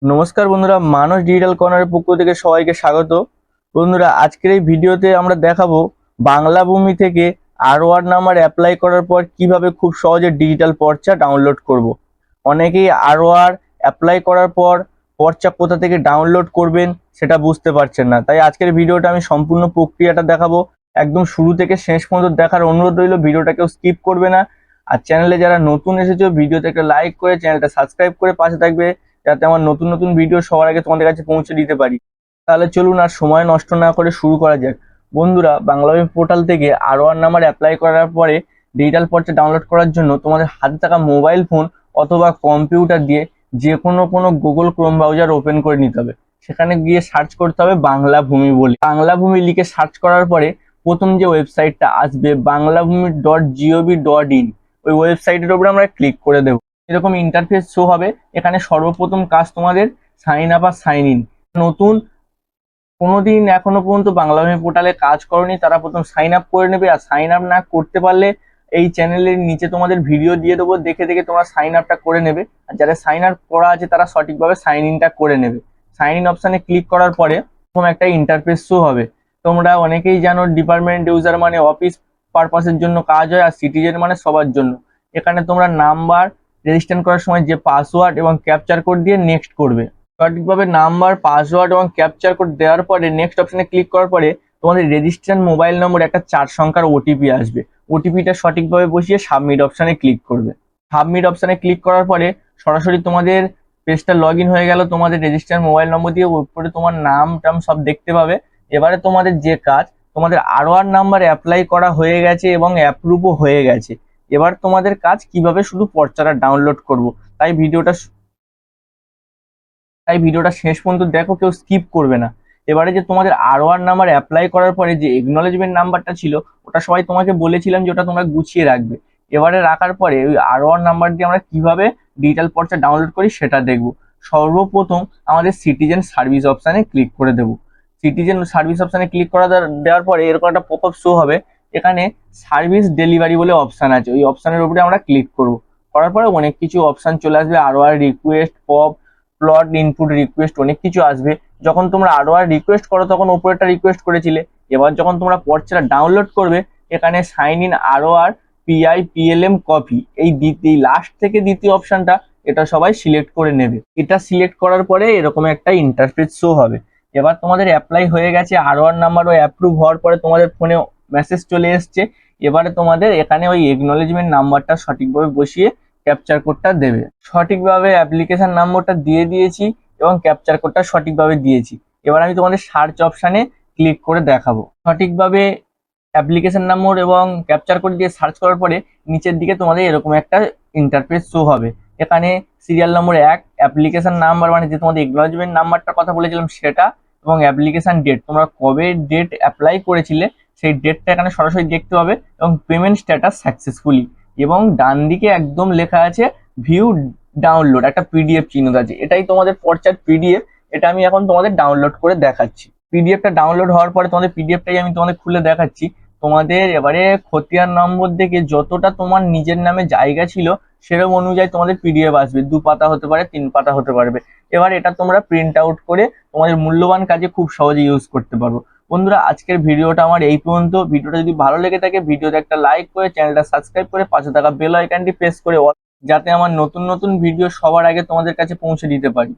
নমস্কার বন্ধুরা, মানস ডিজিটাল কর্নারের পক্ষ থেকে সবাইকে স্বাগত। বন্ধুরা, আজকের এই ভিডিওতে আমরা দেখাবো বাংলা ভূমি থেকে আর1 নাম্বার অ্যাপ্লাই করার পর কিভাবে খুব সহজে ডিজিটাল পর্চা ডাউনলোড করব। অনেকেই আর1 অ্যাপ্লাই করার পর পর্চা কোথা থেকে ডাউনলোড করবেন সেটা বুঝতে পারছেন না, তাই আজকের ভিডিওটা আমি সম্পূর্ণ প্রক্রিয়াটা দেখাবো। একদম শুরু থেকে শেষ পর্যন্ত দেখার অনুরোধ রইল, ভিডিওটা কেউ স্কিপ করবে না। আর চ্যানেলে যারা নতুন এসেছো, ভিডিওতে একটা লাইক করে চ্যানেলটা সাবস্ক্রাইব করে পাশে থাকবে, যাতে আমার নতুন নতুন ভিডিও সবার আগে তোমাদের কাছে পৌঁছে দিতে পারি। তাহলে চলুন আর সময় নষ্ট না করে শুরু করা যাক। বন্ধুরা, বাংলাভূমি পোর্টাল থেকে আর1 নাম্বার অ্যাপ্লাই করার পরে ডিজিটাল পর্চা ডাউনলোড করার জন্য তোমাদের হাতে থাকা মোবাইল ফোন অথবা কম্পিউটার দিয়ে যে কোনো গুগল ক্রোম ব্রাউজার ওপেন করে নিতে হবে। সেখানে গিয়ে সার্চ করতে হবে বাংলা ভূমি বলে। বাংলা ভূমি লিখে সার্চ করার পরে প্রথম যে ওয়েবসাইটটা আসবে banglavumi.gov.in, ওই ওয়েবসাইটের উপরে আমরা ক্লিক করে দেবো। এরকম ইন্টারফেস শো হবে। এখানে সর্বপ্রথম কাজ তোমাদের সাইন আপ আর সাইন ইন। নতুন কোনোদিন এখনো পর্যন্ত বাংলাভূমি পোর্টালে কাজ করনি তারা প্রথম সাইন আপ করে নেবে। আর সাইন আপ না করতে পারলে এই চ্যানেলের নিচে তোমাদের ভিডিও দিয়ে দেবো, দেখে দেখে তোমরা সাইন আপটা করে নেবে। আর যারা সাইন আপ করা আছে তারা সঠিকভাবে সাইন ইনটা করে নেবে। সাইন ইন অপশানে ক্লিক করার পরে প্রথম একটা ইন্টারফেস শো হবে। তোমরা অনেকেই জানো ডিপার্টমেন্ট ইউজার মানে অফিস পারপাসের জন্য কাজ হয়, আর সিটিজেন মানে সবার জন্য। এখানে তোমরা নাম্বার রেজিস্ট্রেশন করার সময় যে পাসওয়ার্ড এবং ক্যাপচার কোড দিয়ে নেক্সট করবে। সঠিকভাবে নাম্বার, পাসওয়ার্ড এবং ক্যাপচার কোড দেওয়ার পরে নেক্সট অপশনে ক্লিক করার পরে তোমাদের রেজিস্ট্রেশন মোবাইল নম্বর একটা 4 সংখ্যার ওটিপি আসবে। ওটিপিটা সঠিকভাবে বসিয়ে সাবমিট অপশনে ক্লিক করবে। সাবমিট অপশনে ক্লিক করার পরে সরাসরি তোমাদের পেজটা লগ ইন হয়ে গেল। তোমাদের রেজিস্ট্রেশন মোবাইল নম্বর দিয়ে উপরে তোমার নাম টাম সব দেখতে পাবে। এবারে তোমাদের যে কাজ, তোমাদের আর1 নাম্বার অ্যাপ্লাই করা হয়ে গেছে এবং অ্যাপ্রুভও হয়ে গেছে। এবার তোমাদের কাজ কিভাবে শুধু পর্চাটা ডাউনলোড করব। তাই ভিডিওটা শেষ পর্যন্ত দেখো, কেউ স্কিপ করবে না। এবারে যে তোমাদের আর1 নাম্বার অ্যাপ্লাই করার পরে যে একনলেজমেন্ট নাম্বারটা ছিল, ওটা সবাই তোমাকে বলেছিলাম যে ওটা তোমরা গুছিয়ে রাখবে। এবারে রাখার পরে ওই আর1 নাম্বার দিয়ে আমরা কিভাবে ডিজিটাল পর্চা ডাউনলোড করি সেটা দেখব। সর্বপ্রথম আমাদের সিটিজেন সার্ভিস অপশানে ক্লিক করে দেবো। সিটিজেন সার্ভিস অপশানে ক্লিক করা দেওয়ার পরে এরকম একটা পপ আপ শো হবে। এখানে সার্ভিস ডেলিভারি বলে অপশান আছে, ওই অপশানের উপরে আমরা ক্লিক করব। করার পরে অনেক কিছু অপশান চলে আসবে, আর1 request, pop, plot, input, request, অনেক কিছু আসবে। যখন তোমরা আর1 রিকোয়েস্ট করো তখন উপরেরটা রিকোয়েস্ট করেছিলে। এবার যখন তোমরা পর্চাটা ডাউনলোড করবে, এখানে সাইন ইন আর1 PIPLM কপি, এই লাস্ট থেকে দ্বিতীয় অপশনটা, এটা সবাই সিলেক্ট করে নেবে। এটা সিলেক্ট করার পরে এরকম একটা ইন্টারফেস শো হবে। এবার তোমাদের অ্যাপ্লাই হয়ে গেছে, আর1 নাম্বার ও অ্যাপ্রুভ হওয়ার পরে তোমাদের ফোনে মেসেজ চলে এসছে। এবারে তোমাদের এখানে ওই একনলেজমেন্ট নাম্বারটা সঠিকভাবে বসিয়ে ক্যাপচার কোডটা দেবে। সঠিকভাবে অ্যাপ্লিকেশন নম্বরটা দিয়ে দিয়েছি এবং ক্যাপচার কোডটা সঠিকভাবে দিয়েছি। এবার আমি তোমাদের সার্চ অপশানে ক্লিক করে দেখাবো। সঠিকভাবে অ্যাপ্লিকেশন নম্বর এবং ক্যাপচার কোড দিয়ে সার্চ করার পরে নিচের দিকে তোমাদের এরকম একটা ইন্টারফেস শো হবে। এখানে সিরিয়াল নম্বর 1, অ্যাপ্লিকেশন নাম্বার মানে যে তোমাদের একনলেজমেন্ট নাম্বারটার কথা বলেছিলাম সেটা, এবং অ্যাপ্লিকেশন ডেট, তোমরা কবে ডেট অ্যাপ্লাই করেছিলে সেই ডেটটা এখানে সরাসরি দেখতে পাবে, এবং পেমেন্ট স্ট্যাটাস সাকসেসফুলি। এবং ডান দিকে একদম লেখা আছে ভিউ ডাউনলোড, একটা পিডিএফ চিহ্ন আছে, এটাই তোমাদের পর্চার পিডিএফ। এটা আমি এখন তোমাদের ডাউনলোড করে দেখাচ্ছি। পিডিএফটা ডাউনলোড হওয়ার পরে তোমাদের পিডিএফটাই আমি তোমাদের খুলে দেখাচ্ছি। তোমাদের এবারে খতিয়ান নম্বর থেকে যতটা তোমার নিজের নামে জায়গা ছিল সেরকম অনুযায়ী তোমাদের পিডিএফ আসবে। 2 পাতা হতে পারে, 3 পাতা হতে পারবে। এবার এটা তোমরা প্রিন্ট আউট করে তোমাদের মূল্যবান কাজে খুব সহজে ইউজ করতে পারবো। বন্ধুরা, আজকের ভিডিওটা আমার এই পর্যন্ত। ভিডিওটা যদি ভালো লেগে থাকে ভিডিওতে একটা লাইক করে চ্যানেলটা সাবস্ক্রাইব করে পাশে থাকা বেল আইকনটি প্রেস করে, যাতে আমার নতুন নতুন ভিডিও সবার আগে তোমাদের কাছে পৌঁছে দিতে পারি।